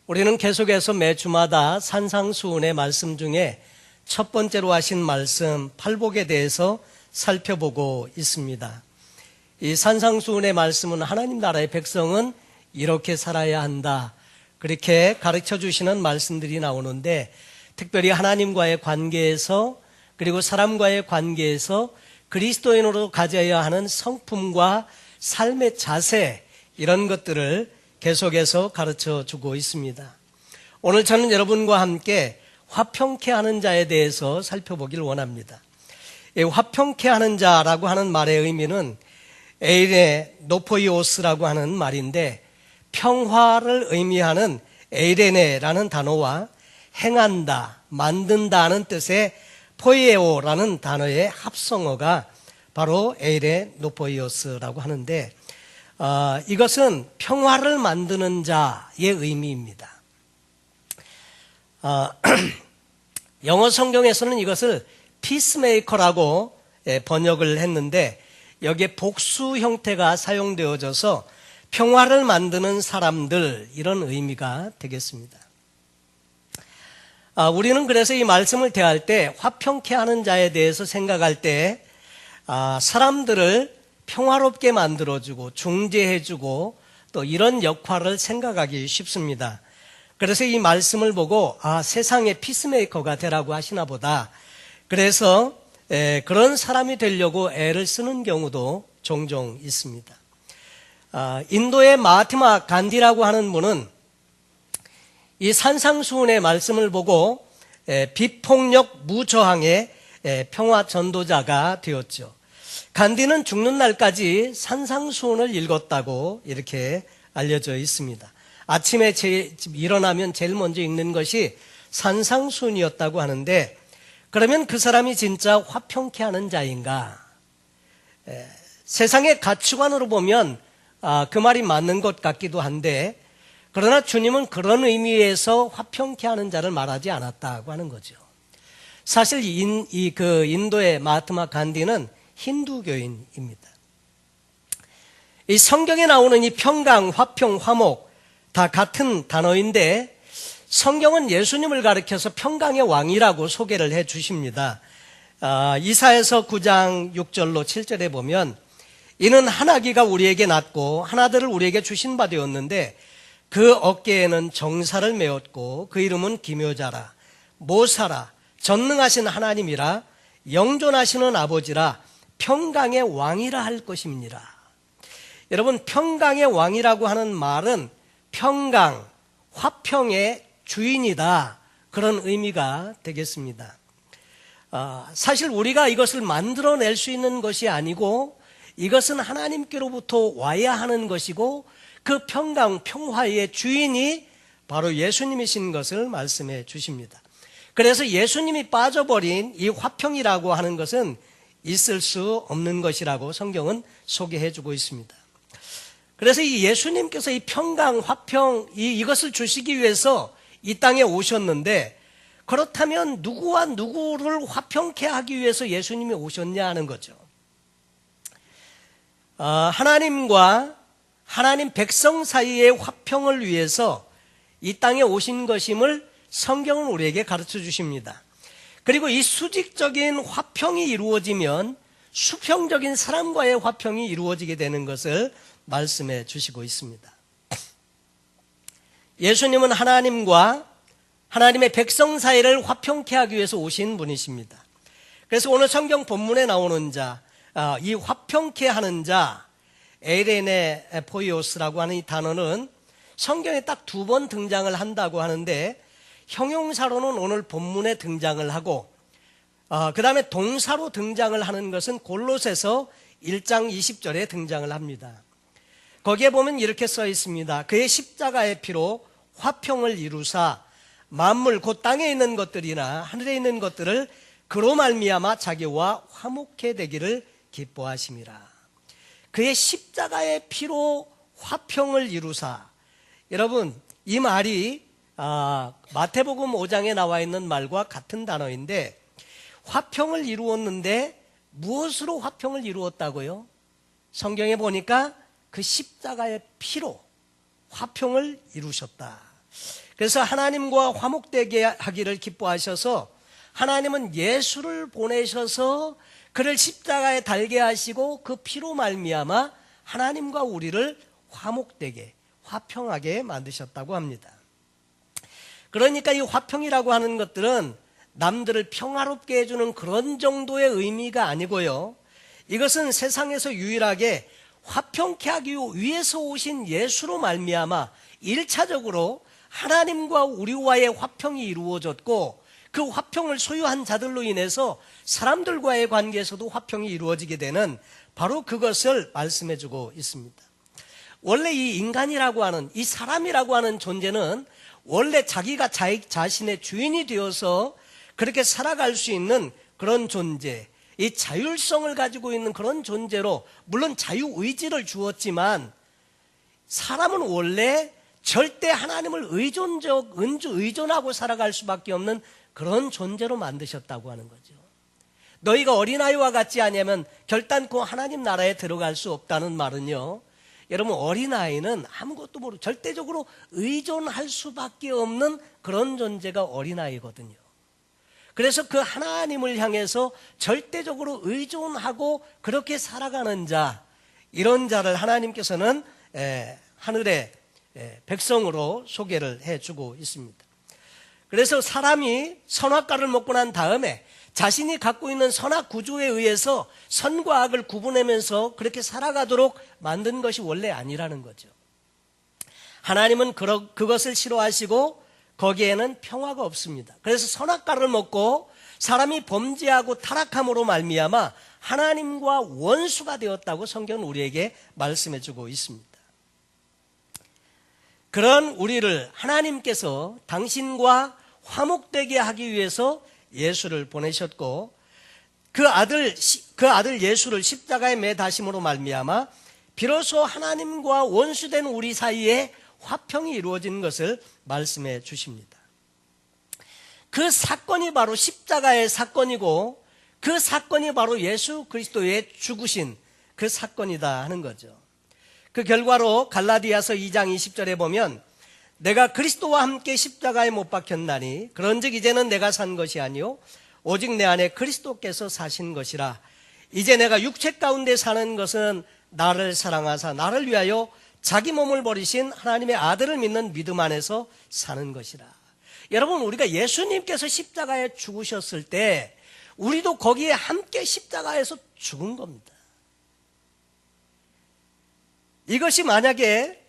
우리는 계속해서 매주마다 산상수훈의 말씀 중에 첫 번째로 하신 말씀 팔복에 대해서 살펴보고 있습니다. 이 산상수훈의 말씀은 하나님 나라의 백성은 이렇게 살아야 한다, 그렇게 가르쳐 주시는 말씀들이 나오는데, 특별히 하나님과의 관계에서 그리고 사람과의 관계에서 그리스도인으로 가져야 하는 성품과 삶의 자세, 이런 것들을 계속해서 가르쳐 주고 있습니다. 오늘 저는 여러분과 함께 화평케 하는 자에 대해서 살펴보길 원합니다. 이 화평케 하는 자라고 하는 말의 의미는 에이레 노포이오스라고 하는 말인데, 평화를 의미하는 에이레네라는 단어와 행한다, 만든다는 뜻의 포이에오라는 단어의 합성어가 바로 에이레 노포이오스라고 하는데, 이것은 평화를 만드는 자의 의미입니다. 영어 성경에서는 이것을 피스메이커라고 번역을 했는데, 여기에 복수 형태가 사용되어져서 평화를 만드는 사람들, 이런 의미가 되겠습니다. 우리는 그래서 이 말씀을 대할 때 화평케 하는 자에 대해서 생각할 때 사람들을 평화롭게 만들어주고 중재해주고 또 이런 역할을 생각하기 쉽습니다. 그래서 이 말씀을 보고 세상의 피스메이커가 되라고 하시나 보다, 그래서 그런 사람이 되려고 애를 쓰는 경우도 종종 있습니다. 인도의 마하트마 간디라고 하는 분은 이 산상수훈의 말씀을 보고 비폭력 무저항의 평화 전도자가 되었죠. 간디는 죽는 날까지 산상수훈을 읽었다고 이렇게 알려져 있습니다. 아침에 일어나면 제일 먼저 읽는 것이 산상수훈이었다고 하는데, 그러면 그 사람이 진짜 화평케 하는 자인가? 세상의 가치관으로 보면 그 말이 맞는 것 같기도 한데, 그러나 주님은 그런 의미에서 화평케 하는 자를 말하지 않았다고 하는 거죠. 사실 인도의 마하트마 간디는 힌두교인입니다. 이 성경에 나오는 이 평강, 화평, 화목 다 같은 단어인데, 성경은 예수님을 가리켜서 평강의 왕이라고 소개를 해 주십니다. 이사야서 9장 6절로 7절에 보면, 이는 한 아기가 우리에게 낳고 한 아들을 우리에게 주신 바 되었는데 그 어깨에는 정사를 메었고 그 이름은 기묘자라, 모사라, 전능하신 하나님이라, 영존하시는 아버지라, 평강의 왕이라 할 것입니다. 여러분, 평강의 왕이라고 하는 말은 평강, 화평의 주인이다, 그런 의미가 되겠습니다. 사실 우리가 이것을 만들어낼 수 있는 것이 아니고 이것은 하나님께로부터 와야 하는 것이고, 그 평강, 평화의 주인이 바로 예수님이신 것을 말씀해 주십니다. 그래서 예수님이 빠져버린 이 화평이라고 하는 것은 있을 수 없는 것이라고 성경은 소개해 주고 있습니다. 그래서 이 예수님께서 이 평강, 화평, 이것을 주시기 위해서 이 땅에 오셨는데, 그렇다면 누구와 누구를 화평케 하기 위해서 예수님이 오셨냐 하는 거죠. 하나님과 하나님 백성 사이의 화평을 위해서 이 땅에 오신 것임을 성경은 우리에게 가르쳐 주십니다. 그리고 이 수직적인 화평이 이루어지면 수평적인 사람과의 화평이 이루어지게 되는 것을 말씀해 주시고 있습니다. 예수님은 하나님과 하나님의 백성 사이를 화평케 하기 위해서 오신 분이십니다. 그래서 오늘 성경 본문에 나오는 자, 이 화평케 하는 자, 에이레네 포이오스라고 하는 이 단어는 성경에 딱 2번 등장을 한다고 하는데, 형용사로는 오늘 본문에 등장을 하고, 그 다음에 동사로 등장을 하는 것은 골로새서 1장 20절에 등장을 합니다. 거기에 보면 이렇게 써 있습니다. 그의 십자가의 피로 화평을 이루사 만물 곧 땅에 있는 것들이나 하늘에 있는 것들을 그로 말미암아 자기와 화목해 되기를 기뻐하심이라. 그의 십자가의 피로 화평을 이루사. 여러분, 이 말이 마태복음 5장에 나와 있는 말과 같은 단어인데, 화평을 이루었는데 무엇으로 화평을 이루었다고요? 성경에 보니까 그 십자가의 피로 화평을 이루셨다. 그래서 하나님과 화목되게 하기를 기뻐하셔서 하나님은 예수를 보내셔서 그를 십자가에 달게 하시고 그 피로 말미암아 하나님과 우리를 화목되게, 화평하게 만드셨다고 합니다. 그러니까 이 화평이라고 하는 것들은 남들을 평화롭게 해주는 그런 정도의 의미가 아니고요, 이것은 세상에서 유일하게 화평케 하기 위해서 오신 예수로 말미암아 1차적으로 하나님과 우리와의 화평이 이루어졌고, 그 화평을 소유한 자들로 인해서 사람들과의 관계에서도 화평이 이루어지게 되는 바로 그것을 말씀해주고 있습니다. 원래 이 인간이라고 하는, 이 사람이라고 하는 존재는 원래 자기가 자신의 주인이 되어서 그렇게 살아갈 수 있는 그런 존재, 이 자율성을 가지고 있는 그런 존재로, 물론 자유의지를 주었지만 사람은 원래 절대 하나님을 의존하고 살아갈 수밖에 없는 그런 존재로 만드셨다고 하는 거죠. 너희가 어린아이와 같지 않으면 결단코 하나님 나라에 들어갈 수 없다는 말은요, 여러분, 어린아이는 아무것도 모르고 절대적으로 의존할 수밖에 없는 그런 존재가 어린아이거든요. 그래서 그 하나님을 향해서 절대적으로 의존하고 그렇게 살아가는 자, 이런 자를 하나님께서는 하늘의 백성으로 소개를 해주고 있습니다. 그래서 사람이 선악과를 먹고 난 다음에 자신이 갖고 있는 선악 구조에 의해서 선과 악을 구분하면서 그렇게 살아가도록 만든 것이 원래 아니라는 거죠. 하나님은 그것을 싫어하시고 거기에는 평화가 없습니다. 그래서 선악과를 먹고 사람이 범죄하고 타락함으로 말미암아 하나님과 원수가 되었다고 성경은 우리에게 말씀해 주고 있습니다. 그런 우리를 하나님께서 당신과 화목되게 하기 위해서 예수를 보내셨고, 그 아들 예수를 십자가에 매다심으로 말미암아 비로소 하나님과 원수된 우리 사이에 화평이 이루어진 것을 말씀해 주십니다. 그 사건이 바로 십자가의 사건이고, 그 사건이 바로 예수 그리스도의 죽으신 그 사건이다 하는 거죠. 그 결과로 갈라디아서 2장 20절에 보면, 내가 그리스도와 함께 십자가에 못 박혔나니 그런즉 이제는 내가 산 것이 아니요 오직 내 안에 그리스도께서 사신 것이라. 이제 내가 육체 가운데 사는 것은 나를 사랑하사 나를 위하여 자기 몸을 버리신 하나님의 아들을 믿는 믿음 안에서 사는 것이라. 여러분, 우리가 예수님께서 십자가에 죽으셨을 때 우리도 거기에 함께 십자가에서 죽은 겁니다. 이것이 만약에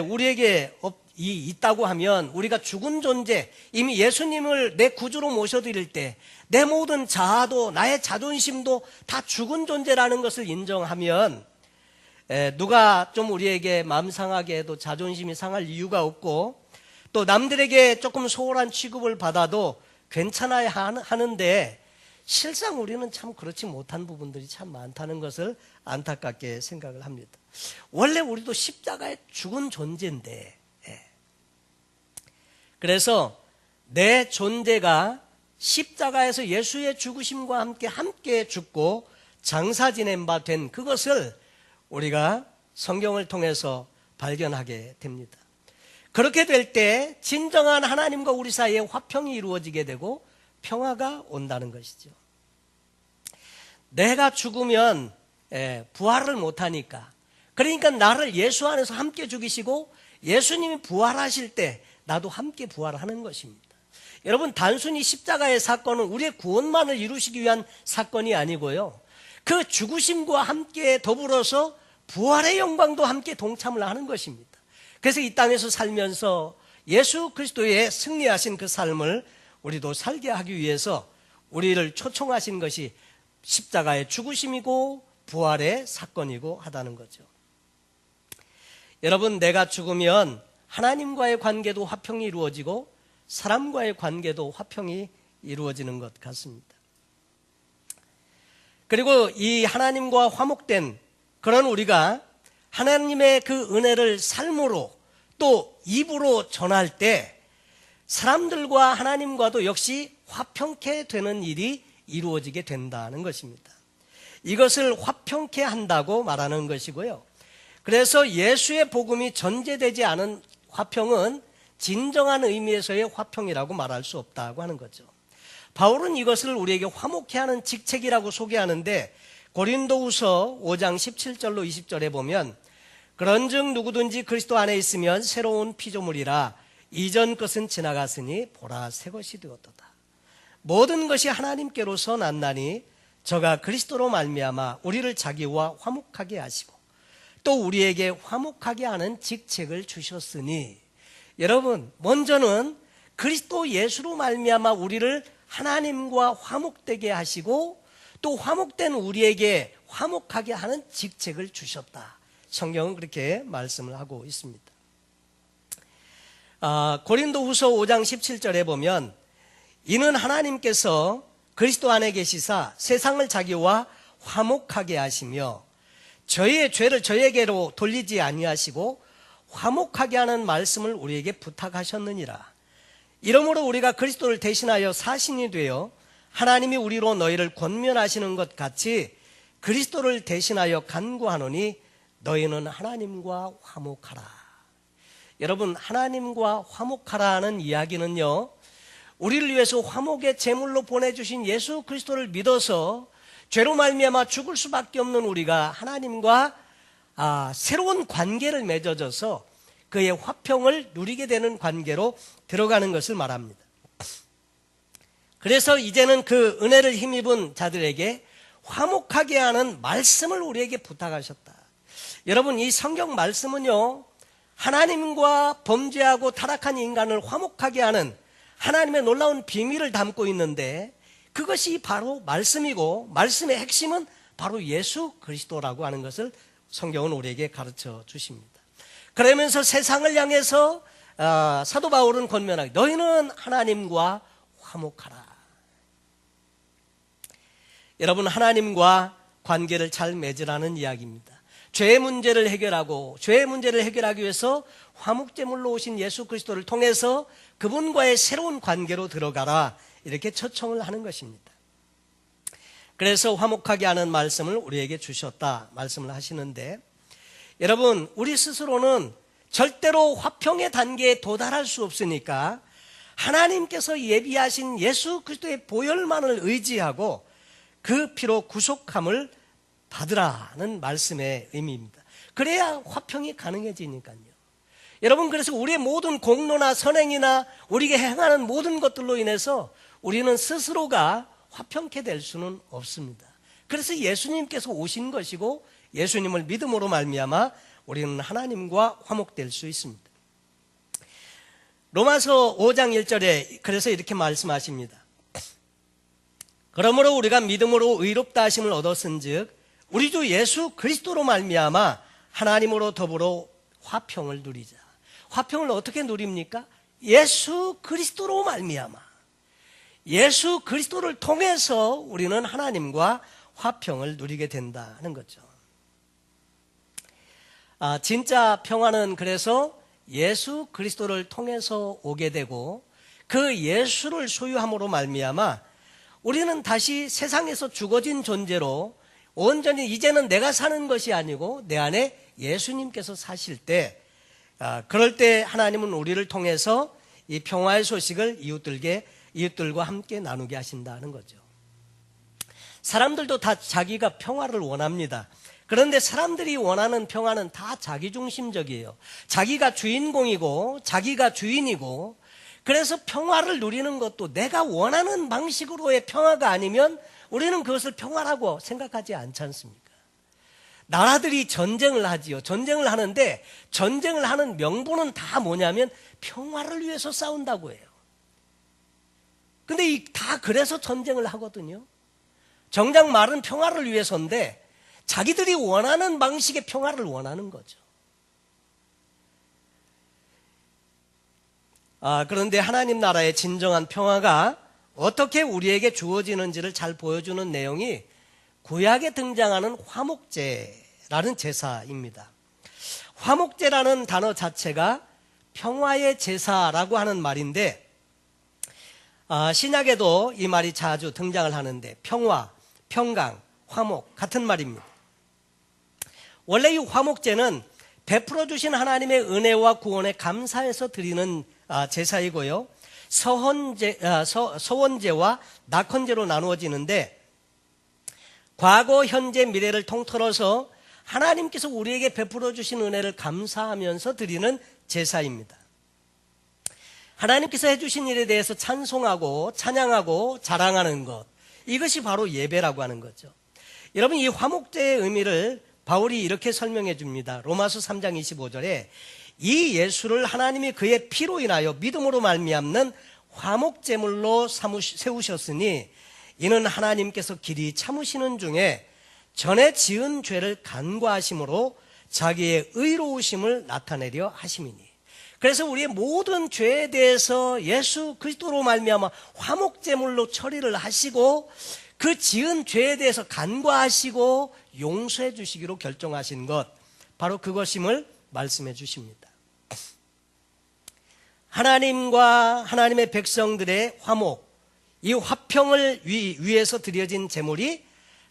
우리에게 있다고 하면, 우리가 죽은 존재, 이미 예수님을 내 구주로 모셔드릴 때 내 모든 자아도 나의 자존심도 다 죽은 존재라는 것을 인정하면 누가 좀 우리에게 마음 상하게 해도 자존심이 상할 이유가 없고, 또 남들에게 조금 소홀한 취급을 받아도 괜찮아야 하는데, 실상 우리는 참 그렇지 못한 부분들이 참 많다는 것을 안타깝게 생각을 합니다. 원래 우리도 십자가에 죽은 존재인데, 그래서 내 존재가 십자가에서 예수의 죽으심과 함께 죽고 장사 지낸 바 된 그것을 우리가 성경을 통해서 발견하게 됩니다. 그렇게 될 때 진정한 하나님과 우리 사이에 화평이 이루어지게 되고 평화가 온다는 것이죠. 내가 죽으면 부활을 못하니까, 그러니까 나를 예수 안에서 함께 죽이시고 예수님이 부활하실 때 나도 함께 부활하는 것입니다. 여러분, 단순히 십자가의 사건은 우리의 구원만을 이루시기 위한 사건이 아니고요, 그 죽으심과 함께 더불어서 부활의 영광도 함께 동참을 하는 것입니다. 그래서 이 땅에서 살면서 예수 그리스도의 승리하신 그 삶을 우리도 살게 하기 위해서 우리를 초청하신 것이 십자가의 죽으심이고 부활의 사건이고 하다는 거죠. 여러분, 내가 죽으면 하나님과의 관계도 화평이 이루어지고 사람과의 관계도 화평이 이루어지는 것 같습니다. 그리고 이 하나님과 화목된 그런 우리가 하나님의 그 은혜를 삶으로 또 입으로 전할 때 사람들과 하나님과도 역시 화평케 되는 일이 이루어지게 된다는 것입니다. 이것을 화평케 한다고 말하는 것이고요. 그래서 예수의 복음이 전제되지 않은 화평은 진정한 의미에서의 화평이라고 말할 수 없다고 하는 거죠. 바울은 이것을 우리에게 화목케 하는 직책이라고 소개하는데 고린도후서 5장 17절로 20절에 보면 그런즉 누구든지 그리스도 안에 있으면 새로운 피조물이라 이전 것은 지나갔으니 보라 새 것이 되었도다. 모든 것이 하나님께로서 났나니 저가 그리스도로 말미암아 우리를 자기와 화목하게 하시고 또 우리에게 화목하게 하는 직책을 주셨으니, 여러분 먼저는 그리스도 예수로 말미암아 우리를 하나님과 화목되게 하시고 또 화목된 우리에게 화목하게 하는 직책을 주셨다. 성경은 그렇게 말씀을 하고 있습니다. 고린도후서 5장 17절에 보면 이는 하나님께서 그리스도 안에 계시사 세상을 자기와 화목하게 하시며 저희의 죄를 저에게로 돌리지 아니하시고 화목하게 하는 말씀을 우리에게 부탁하셨느니라. 이러므로 우리가 그리스도를 대신하여 사신이 되어 하나님이 우리로 너희를 권면하시는 것 같이 그리스도를 대신하여 간구하노니 너희는 하나님과 화목하라. 여러분, 하나님과 화목하라는 이야기는요, 우리를 위해서 화목의 제물로 보내주신 예수 그리스도를 믿어서 죄로 말미암아 죽을 수밖에 없는 우리가 하나님과 새로운 관계를 맺어져서 그의 화평을 누리게 되는 관계로 들어가는 것을 말합니다. 그래서 이제는 그 은혜를 힘입은 자들에게 화목하게 하는 말씀을 우리에게 부탁하셨다. 여러분, 이 성경 말씀은요, 하나님과 범죄하고 타락한 인간을 화목하게 하는 하나님의 놀라운 비밀을 담고 있는데 그것이 바로 말씀이고 말씀의 핵심은 바로 예수 그리스도라고 하는 것을 성경은 우리에게 가르쳐 주십니다. 그러면서 세상을 향해서 사도 바울은 권면하기, 너희는 하나님과 화목하라. 여러분, 하나님과 관계를 잘 맺으라는 이야기입니다. 죄의 문제를 해결하고 죄의 문제를 해결하기 위해서 화목제물로 오신 예수 그리스도를 통해서 그분과의 새로운 관계로 들어가라, 이렇게 초청을 하는 것입니다. 그래서 화목하게 하는 말씀을 우리에게 주셨다 말씀을 하시는데, 여러분, 우리 스스로는 절대로 화평의 단계에 도달할 수 없으니까 하나님께서 예비하신 예수 그리스도의 보혈만을 의지하고 그 피로 구속함을 받으라는 말씀의 의미입니다. 그래야 화평이 가능해지니까요. 여러분, 그래서 우리의 모든 공로나 선행이나 우리가 행하는 모든 것들로 인해서 우리는 스스로가 화평케 될 수는 없습니다. 그래서 예수님께서 오신 것이고 예수님을 믿음으로 말미암아 우리는 하나님과 화목될 수 있습니다. 로마서 5장 1절에 그래서 이렇게 말씀하십니다. 그러므로 우리가 믿음으로 의롭다 하심을 얻었은즉 우리 주 예수 그리스도로 말미암아 하나님으로 더불어 화평을 누리자. 화평을 어떻게 누립니까? 예수 그리스도로 말미암아. 예수 그리스도를 통해서 우리는 하나님과 화평을 누리게 된다는 거죠. 진짜 평화는 그래서 예수 그리스도를 통해서 오게 되고 그 예수를 소유함으로 말미암아 우리는 다시 세상에서 죽어진 존재로 온전히 이제는 내가 사는 것이 아니고 내 안에 예수님께서 사실 때, 그럴 때 하나님은 우리를 통해서 이 평화의 소식을 이웃들과 함께 나누게 하신다는 거죠. 사람들도 다 자기가 평화를 원합니다. 그런데 사람들이 원하는 평화는 다 자기중심적이에요. 자기가 주인공이고 자기가 주인이고, 그래서 평화를 누리는 것도 내가 원하는 방식으로의 평화가 아니면 우리는 그것을 평화라고 생각하지 않지 않습니까? 나라들이 전쟁을 하지요. 전쟁을 하는데 전쟁을 하는 명분은 다 뭐냐면 평화를 위해서 싸운다고 해요. 근데 다 그래서 전쟁을 하거든요. 정작 말은 평화를 위해서인데 자기들이 원하는 방식의 평화를 원하는 거죠. 그런데 하나님 나라의 진정한 평화가 어떻게 우리에게 주어지는지를 잘 보여주는 내용이 구약에 등장하는 화목제라는 제사입니다. 화목제라는 단어 자체가 평화의 제사라고 하는 말인데, 신약에도 이 말이 자주 등장을 하는데 평화, 평강, 화목 같은 말입니다. 원래 이 화목제는 베풀어 주신 하나님의 은혜와 구원에 감사해서 드리는 제사이고요. 서원제와 낙헌제로 나누어지는데, 과거, 현재, 미래를 통틀어서 하나님께서 우리에게 베풀어 주신 은혜를 감사하면서 드리는 제사입니다. 하나님께서 해주신 일에 대해서 찬송하고 찬양하고 자랑하는 것, 이것이 바로 예배라고 하는 거죠. 여러분, 이 화목제의 의미를 바울이 이렇게 설명해 줍니다. 로마서 3장 25절에 이 예수를 하나님이 그의 피로 인하여 믿음으로 말미암는 화목제물로 세우셨으니 이는 하나님께서 길이 참으시는 중에 전에 지은 죄를 간과하심으로 자기의 의로우심을 나타내려 하심이니. 그래서 우리의 모든 죄에 대해서 예수 그리스도로 말미암아 화목제물로 처리를 하시고 그 지은 죄에 대해서 간과하시고 용서해 주시기로 결정하신 것, 바로 그것임을 말씀해 주십니다. 하나님과 하나님의 백성들의 화목, 이 화평을 위해서 드려진 제물이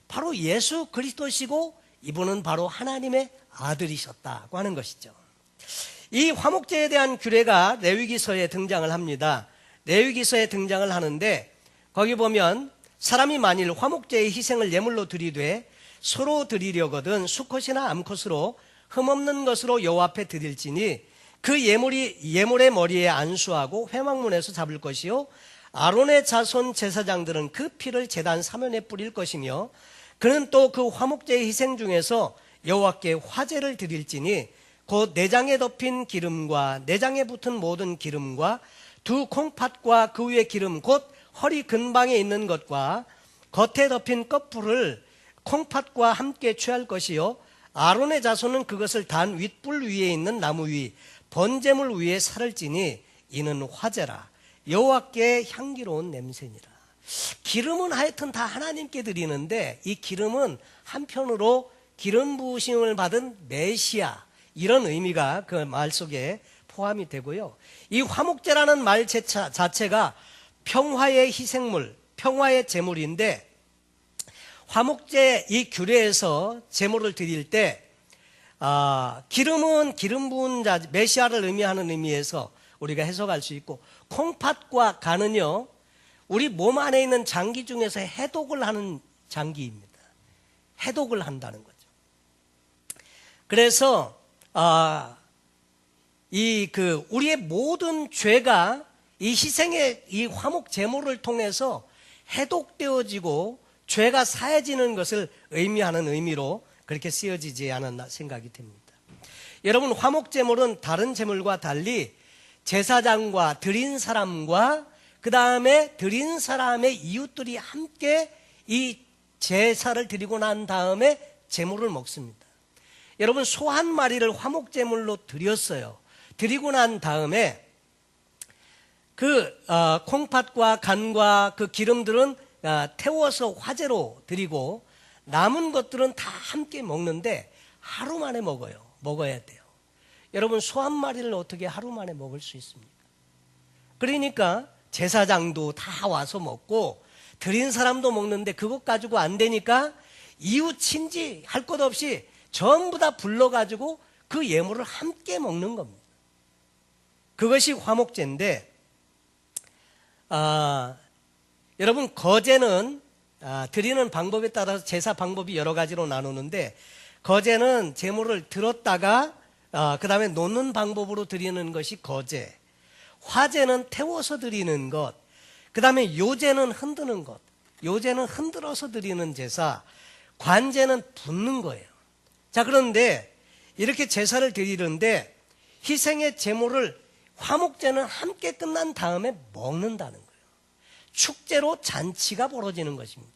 바로 예수 그리스도시고 이분은 바로 하나님의 아들이셨다고 하는 것이죠. 이 화목제에 대한 규례가 레위기서에 등장을 합니다. 레위기서에 등장을 하는데 거기 보면 사람이 만일 화목제의 희생을 예물로 드리되 서로 드리려거든 수컷이나 암컷으로 흠없는 것으로 여호와 앞에 드릴지니 그 예물의 머리에 안수하고 회막문에서 잡을 것이요 아론의 자손 제사장들은 그 피를 제단 사면에 뿌릴 것이며 그는 또 그 화목제의 희생 중에서 여호와께 화제를 드릴지니 곧 내장에 덮인 기름과 내장에 붙은 모든 기름과 두 콩팥과 그 위에 기름 곧 허리 근방에 있는 것과 겉에 덮인 껍풀을 콩팥과 함께 취할 것이요 아론의 자손은 그것을 단 윗불 위에 있는 나무 위 번제물 위에 살을 찌니 이는 화제라 여호와께 향기로운 냄새니라. 기름은 하여튼 다 하나님께 드리는데 이 기름은 한편으로 기름 부으심을 받은 메시아, 이런 의미가 그 말 속에 포함이 되고요. 이 화목제라는 말 자체가 평화의 희생물, 평화의 제물인데 화목제 이 규례에서 제물을 드릴 때 기름은 기름 부은 자, 메시아를 의미하는 의미에서 우리가 해석할 수 있고, 콩팥과 간은요 우리 몸 안에 있는 장기 중에서 해독을 하는 장기입니다. 해독을 한다는 거죠. 그래서 우리의 모든 죄가 이 희생의 이 화목 제물을 통해서 해독되어지고 죄가 사해지는 것을 의미하는 의미로 그렇게 쓰여지지 않았나 생각이 됩니다. 여러분, 화목 제물은 다른 제물과 달리 제사장과 드린 사람과 그 다음에 드린 사람의 이웃들이 함께 이 제사를 드리고 난 다음에 제물을 먹습니다. 여러분, 소 한 마리를 화목 제물로 드렸어요. 드리고 난 다음에 콩팥과 간과 그 기름들은 태워서 화제로 드리고 남은 것들은 다 함께 먹는데 하루 만에 먹어야 돼요. 여러분, 소 한 마리를 어떻게 하루 만에 먹을 수 있습니까? 그러니까 제사장도 다 와서 먹고 드린 사람도 먹는데 그것 가지고 안 되니까 이웃 친지 할 것 없이 전부 다 불러가지고 그 예물을 함께 먹는 겁니다. 그것이 화목제인데 여러분, 거제는 드리는 방법에 따라서 제사 방법이 여러 가지로 나누는데 거제는 제물을 들었다가 그 다음에 놓는 방법으로 드리는 것이 거제, 화제는 태워서 드리는 것, 그 다음에 요제는 흔드는 것, 요제는 흔들어서 드리는 제사, 관제는 붓는 거예요. 자, 그런데 이렇게 제사를 드리는데 희생의 제물을 화목제는 함께 끝난 다음에 먹는다는 거예요. 축제로 잔치가 벌어지는 것입니다.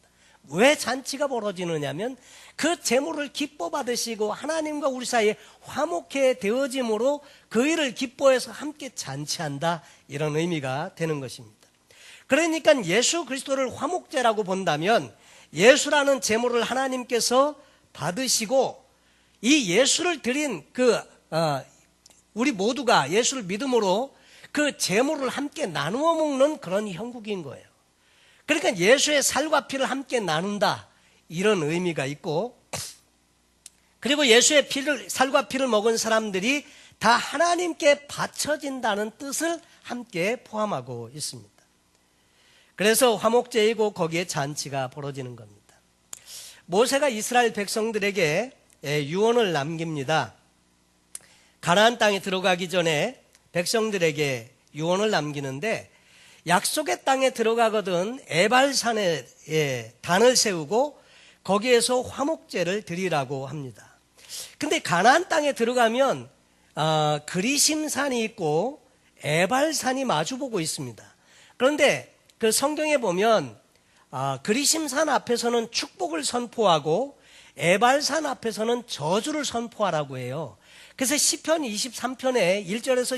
왜 잔치가 벌어지느냐면 그 제물을 기뻐 받으시고 하나님과 우리 사이에 화목해 되어짐으로 그 일을 기뻐해서 함께 잔치한다, 이런 의미가 되는 것입니다. 그러니까 예수 그리스도를 화목제라고 본다면 예수라는 제물을 하나님께서 받으시고 이 예수를 드린 우리 모두가 예수를 믿음으로 그 제물을 함께 나누어 먹는 그런 형국인 거예요. 그러니까 예수의 살과 피를 함께 나눈다, 이런 의미가 있고, 그리고 예수의 살과 피를 먹은 사람들이 다 하나님께 바쳐진다는 뜻을 함께 포함하고 있습니다. 그래서 화목제이고 거기에 잔치가 벌어지는 겁니다. 모세가 이스라엘 백성들에게 유언을 남깁니다. 가나안 땅에 들어가기 전에 백성들에게 유언을 남기는데, 약속의 땅에 들어가거든 에발산에 단을 세우고 거기에서 화목제를 드리라고 합니다. 근데 가나안 땅에 들어가면 그리심산이 있고 에발산이 마주보고 있습니다. 그런데 그 성경에 보면 그리심산 앞에서는 축복을 선포하고 에발산 앞에서는 저주를 선포하라고 해요. 그래서 시편 23편의 1절에서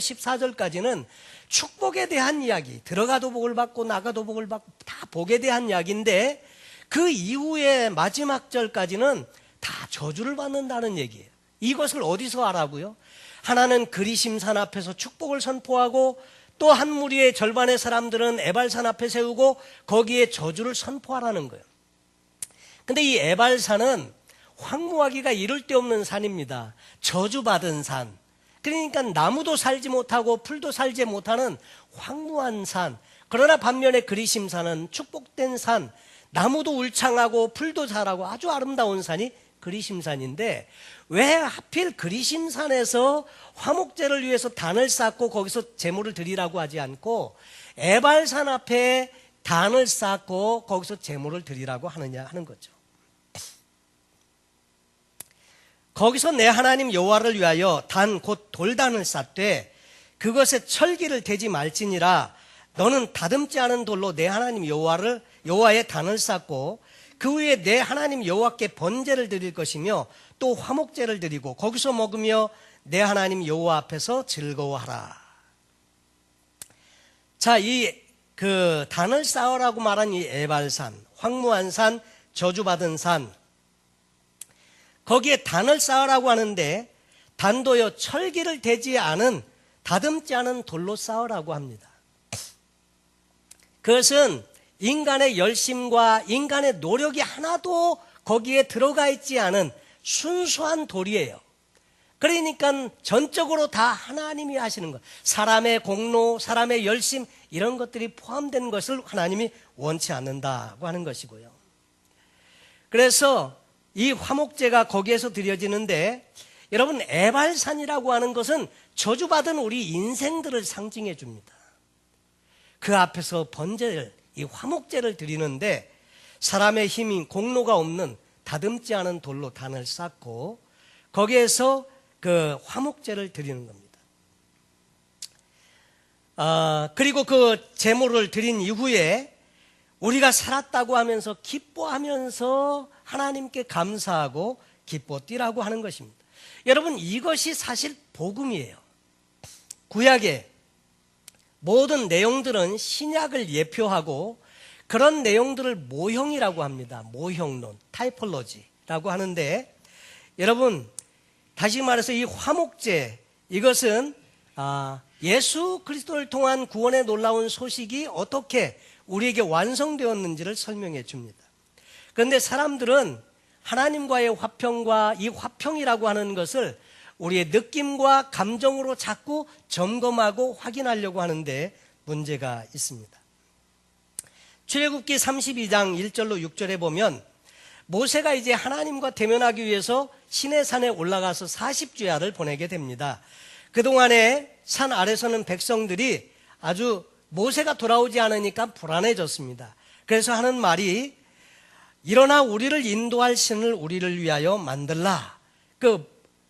14절까지는 축복에 대한 이야기, 들어가도 복을 받고 나가도 복을 받고 다 복에 대한 이야기인데, 그 이후에 마지막 절까지는 다 저주를 받는다는 얘기예요. 이것을 어디서 알아고요? 하나는 그리심산 앞에서 축복을 선포하고, 또 한 무리의 절반의 사람들은 에발산 앞에 세우고 거기에 저주를 선포하라는 거예요. 근데 이 에발산은 황무하기가 이를 데 없는 산입니다. 저주받은 산. 그러니까 나무도 살지 못하고 풀도 살지 못하는 황무한 산. 그러나 반면에 그리심산은 축복된 산, 나무도 울창하고 풀도 자라고 아주 아름다운 산이 그리심산인데, 왜 하필 그리심산에서 화목제를 위해서 단을 쌓고 거기서 제물을 드리라고 하지 않고 에발산 앞에 단을 쌓고 거기서 제물을 드리라고 하느냐 하는 거죠. 거기서 내 하나님 여호와를 위하여 단 곧 돌단을 쌓되 그것에 철기를 대지 말지니라. 너는 다듬지 않은 돌로 내 하나님 여호와의 단을 쌓고 그 위에 내 하나님 여호와께 번제를 드릴 것이며 또 화목제를 드리고 거기서 먹으며 내 하나님 여호와 앞에서 즐거워하라. 자, 이 그 단을 쌓으라고 말한 이 에발산, 황무한 산, 저주받은 산, 거기에 단을 쌓으라고 하는데, 단도요 철기를 대지 않은, 다듬지 않은 돌로 쌓으라고 합니다. 그것은 인간의 열심과 인간의 노력이 하나도 거기에 들어가 있지 않은 순수한 돌이에요. 그러니까 전적으로 다 하나님이 하시는 것, 사람의 공로, 사람의 열심, 이런 것들이 포함된 것을 하나님이 원치 않는다고 하는 것이고요. 그래서 이 화목제가 거기에서 드려지는데, 여러분, 에발산이라고 하는 것은 저주받은 우리 인생들을 상징해 줍니다. 그 앞에서 번제를, 이 화목제를 드리는데, 사람의 힘이 공로가 없는 다듬지 않은 돌로 단을 쌓고 거기에서 그 화목제를 드리는 겁니다. 그리고 그 제물을 드린 이후에 우리가 살았다고 하면서 기뻐하면서 하나님께 감사하고 기뻐 뛰라고 하는 것입니다. 여러분, 이것이 사실 복음이에요. 구약의 모든 내용들은 신약을 예표하고 그런 내용들을 모형이라고 합니다. 모형론, 타이폴로지라고 하는데, 여러분, 다시 말해서 이 화목제, 이것은 예수 그리스도를 통한 구원의 놀라운 소식이 어떻게 우리에게 완성되었는지를 설명해 줍니다. 그런데 사람들은 하나님과의 화평과 이 화평이라고 하는 것을 우리의 느낌과 감정으로 자꾸 점검하고 확인하려고 하는데 문제가 있습니다. 출애굽기 32장 1절로 6절에 보면 모세가 이제 하나님과 대면하기 위해서 시내산에 올라가서 40주야를 보내게 됩니다. 그동안에 산 아래서는 백성들이 아주 모세가 돌아오지 않으니까 불안해졌습니다. 그래서 하는 말이, 일어나 우리를 인도할 신을 우리를 위하여 만들라. 그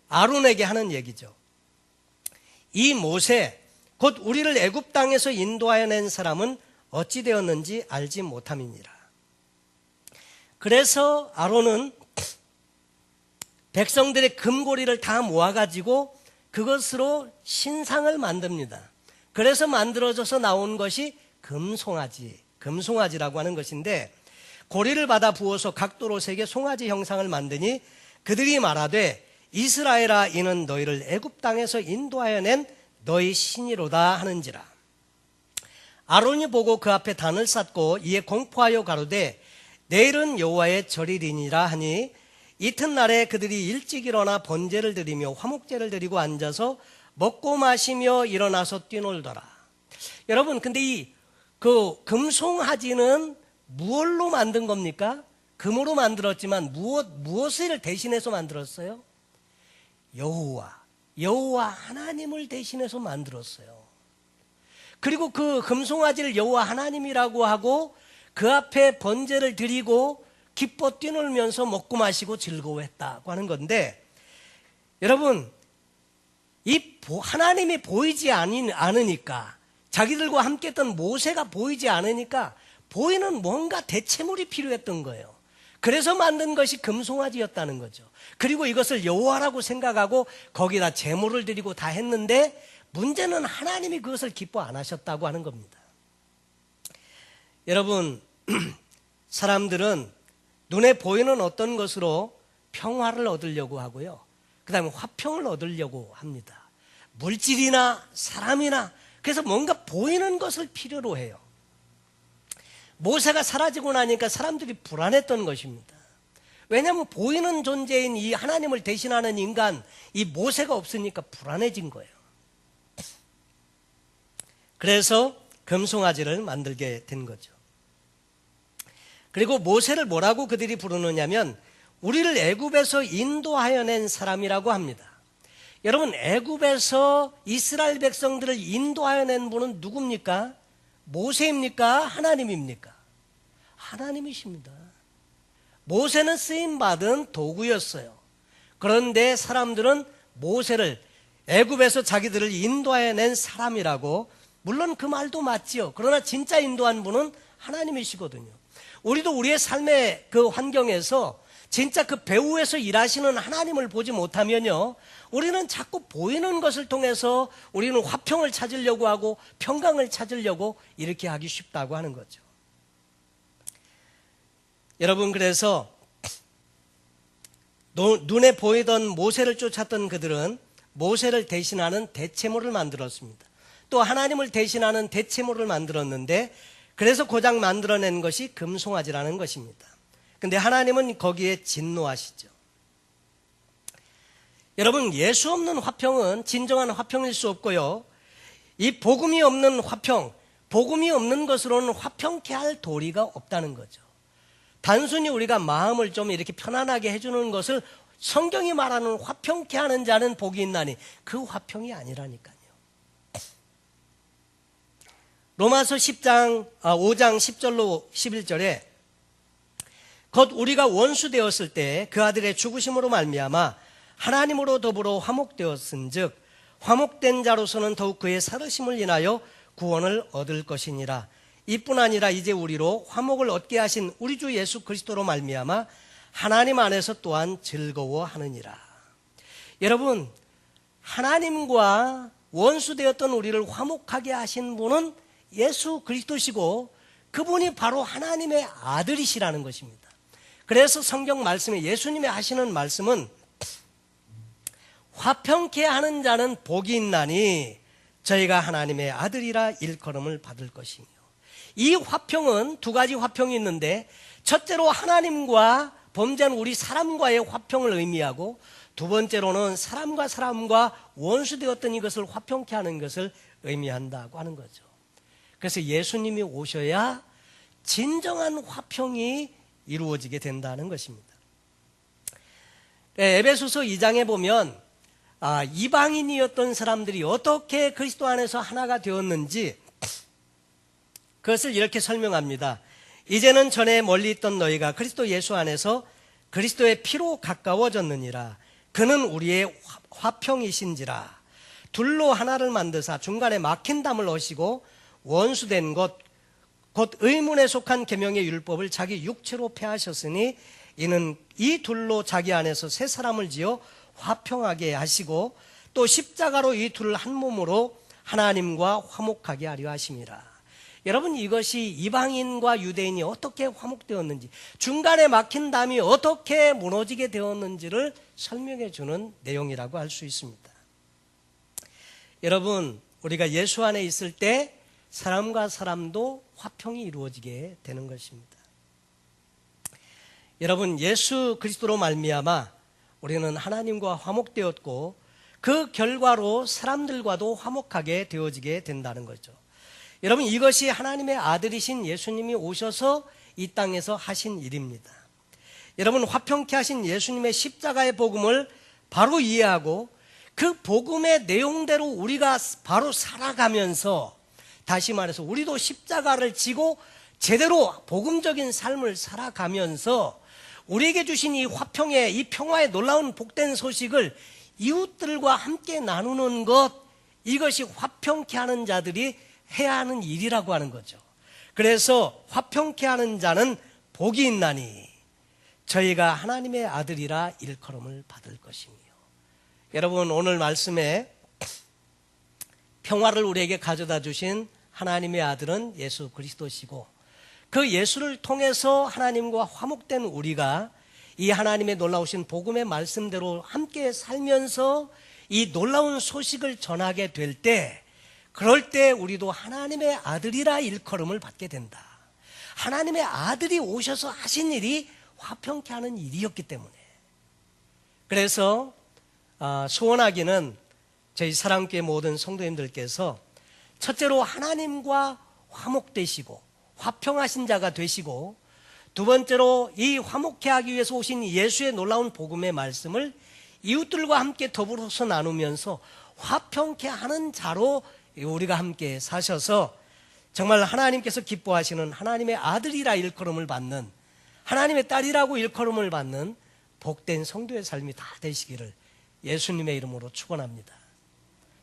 아론에게 하는 얘기죠. 이 모세, 곧 우리를 애굽 땅에서 인도하여 낸 사람은 어찌 되었는지 알지 못함이니라. 그래서 아론은 백성들의 금고리를 다 모아가지고 그것으로 신상을 만듭니다. 그래서 만들어져서 나온 것이 금송아지라고 하는 것인데, 고리를 받아 부어서 각도로 새겨 송아지 형상을 만드니 그들이 말하되 이스라엘아, 이는 너희를 애굽 땅에서 인도하여 낸 너희 신이로다 하는지라. 아론이 보고 그 앞에 단을 쌓고 이에 공포하여 가로되 내일은 여호와의 절일이니라 하니, 이튿날에 그들이 일찍 일어나 번제를 드리며 화목제를 드리고 앉아서 먹고 마시며 일어나서 뛰놀더라. 여러분, 근데 그 금송아지는 무엇로 만든 겁니까? 금으로 만들었지만 무엇을 대신해서 만들었어요? 여호와 하나님을 대신해서 만들었어요. 그리고 그 금송아지를 여호와 하나님이라고 하고 그 앞에 번제를 드리고 기뻐 뛰놀면서 먹고 마시고 즐거워했다고 하는 건데, 여러분, 하나님이 보이지 않으니까, 자기들과 함께 했던 모세가 보이지 않으니까 보이는 뭔가 대체물이 필요했던 거예요. 그래서 만든 것이 금송아지였다는 거죠. 그리고 이것을 여호와라고 생각하고 거기다 제물을 드리고 다 했는데, 문제는 하나님이 그것을 기뻐 안 하셨다고 하는 겁니다. 여러분, 사람들은 눈에 보이는 어떤 것으로 평화를 얻으려고 하고요, 그 다음에 화평을 얻으려고 합니다. 물질이나 사람이나, 그래서 뭔가 보이는 것을 필요로 해요. 모세가 사라지고 나니까 사람들이 불안했던 것입니다. 왜냐하면 보이는 존재인 이 하나님을 대신하는 인간, 이 모세가 없으니까 불안해진 거예요. 그래서 금송아지를 만들게 된 거죠. 그리고 모세를 뭐라고 그들이 부르느냐면 우리를 애굽에서 인도하여 낸 사람이라고 합니다. 여러분, 애굽에서 이스라엘 백성들을 인도하여 낸 분은 누굽니까? 모세입니까? 하나님입니까? 하나님이십니다. 모세는 쓰임받은 도구였어요. 그런데 사람들은 모세를 애굽에서 자기들을 인도하여 낸 사람이라고, 물론 그 말도 맞지요. 그러나 진짜 인도한 분은 하나님이시거든요. 우리도 우리의 삶의 그 환경에서 진짜 그 배후에서 일하시는 하나님을 보지 못하면요, 우리는 자꾸 보이는 것을 통해서 우리는 화평을 찾으려고 하고 평강을 찾으려고 이렇게 하기 쉽다고 하는 거죠. 여러분, 그래서 눈에 보이던 모세를 쫓았던 그들은 모세를 대신하는 대체물을 만들었습니다. 또 하나님을 대신하는 대체물을 만들었는데, 그래서 고작 만들어낸 것이 금송아지라는 것입니다. 근데 하나님은 거기에 진노하시죠. 여러분, 예수 없는 화평은 진정한 화평일 수 없고요, 이 복음이 없는 화평, 복음이 없는 것으로는 화평케 할 도리가 없다는 거죠. 단순히 우리가 마음을 좀 이렇게 편안하게 해주는 것을 성경이 말하는 화평케 하는 자는 복이 있나니, 그 화평이 아니라니까요. 로마서 5장 10절로 11절에 곧 우리가 원수 되었을 때 그 아들의 죽으심으로 말미암아 하나님으로 더불어 화목되었은즉 화목된 자로서는 더욱 그의 살으심을 인하여 구원을 얻을 것이니라. 이뿐 아니라 이제 우리로 화목을 얻게 하신 우리 주 예수 그리스도로 말미암아 하나님 안에서 또한 즐거워하느니라. 여러분, 하나님과 원수 되었던 우리를 화목하게 하신 분은 예수 그리스도시고, 그분이 바로 하나님의 아들이시라는 것입니다. 그래서 성경 말씀에 예수님이 하시는 말씀은 화평케 하는 자는 복이 있나니 저희가 하나님의 아들이라 일컬음을 받을 것이며, 이 화평은 두 가지 화평이 있는데, 첫째로 하나님과 범죄한 우리 사람과의 화평을 의미하고, 두 번째로는 사람과 사람과 원수되었던 이것을 화평케 하는 것을 의미한다고 하는 거죠. 그래서 예수님이 오셔야 진정한 화평이 이루어지게 된다는 것입니다. 에베소서 2장에 보면 이방인이었던 사람들이 어떻게 그리스도 안에서 하나가 되었는지 그것을 이렇게 설명합니다. 이제는 전에 멀리 있던 너희가 그리스도 예수 안에서 그리스도의 피로 가까워졌느니라. 그는 우리의 화평이신지라. 둘로 하나를 만드사 중간에 막힌 담을 어시고 원수된 것 곧 의문에 속한 계명의 율법을 자기 육체로 폐하셨으니 이는 이 둘로 자기 안에서 새 사람을 지어 화평하게 하시고 또 십자가로 이 둘을 한 몸으로 하나님과 화목하게 하려 하심이라. 여러분, 이것이 이방인과 유대인이 어떻게 화목되었는지, 중간에 막힌 담이 어떻게 무너지게 되었는지를 설명해 주는 내용이라고 할 수 있습니다. 여러분, 우리가 예수 안에 있을 때 사람과 사람도 화평이 이루어지게 되는 것입니다. 여러분, 예수 그리스도로 말미암아 우리는 하나님과 화목되었고, 그 결과로 사람들과도 화목하게 되어지게 된다는 거죠. 여러분, 이것이 하나님의 아들이신 예수님이 오셔서 이 땅에서 하신 일입니다. 여러분, 화평케 하신 예수님의 십자가의 복음을 바로 이해하고 그 복음의 내용대로 우리가 바로 살아가면서, 다시 말해서 우리도 십자가를 지고 제대로 복음적인 삶을 살아가면서 우리에게 주신 이 화평의, 이 평화의 놀라운 복된 소식을 이웃들과 함께 나누는 것, 이것이 화평케 하는 자들이 해야 하는 일이라고 하는 거죠. 그래서 화평케 하는 자는 복이 있나니 저희가 하나님의 아들이라 일컬음을 받을 것이며. 여러분, 오늘 말씀에 평화를 우리에게 가져다 주신 하나님의 아들은 예수 그리스도시고, 그 예수를 통해서 하나님과 화목된 우리가 이 하나님의 놀라우신 복음의 말씀대로 함께 살면서 이 놀라운 소식을 전하게 될 때, 그럴 때 우리도 하나님의 아들이라 일컬음을 받게 된다. 하나님의 아들이 오셔서 하신 일이 화평케 하는 일이었기 때문에. 그래서 소원하기는 저희 사랑교회 모든 성도님들께서 첫째로 하나님과 화목되시고 화평하신 자가 되시고, 두 번째로 이 화목케 하기 위해서 오신 예수의 놀라운 복음의 말씀을 이웃들과 함께 더불어서 나누면서 화평케 하는 자로 우리가 함께 사셔서 정말 하나님께서 기뻐하시는 하나님의 아들이라 일컬음을 받는, 하나님의 딸이라고 일컬음을 받는 복된 성도의 삶이 다 되시기를 예수님의 이름으로 축원합니다.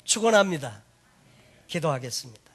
축원합니다. 기도하겠습니다.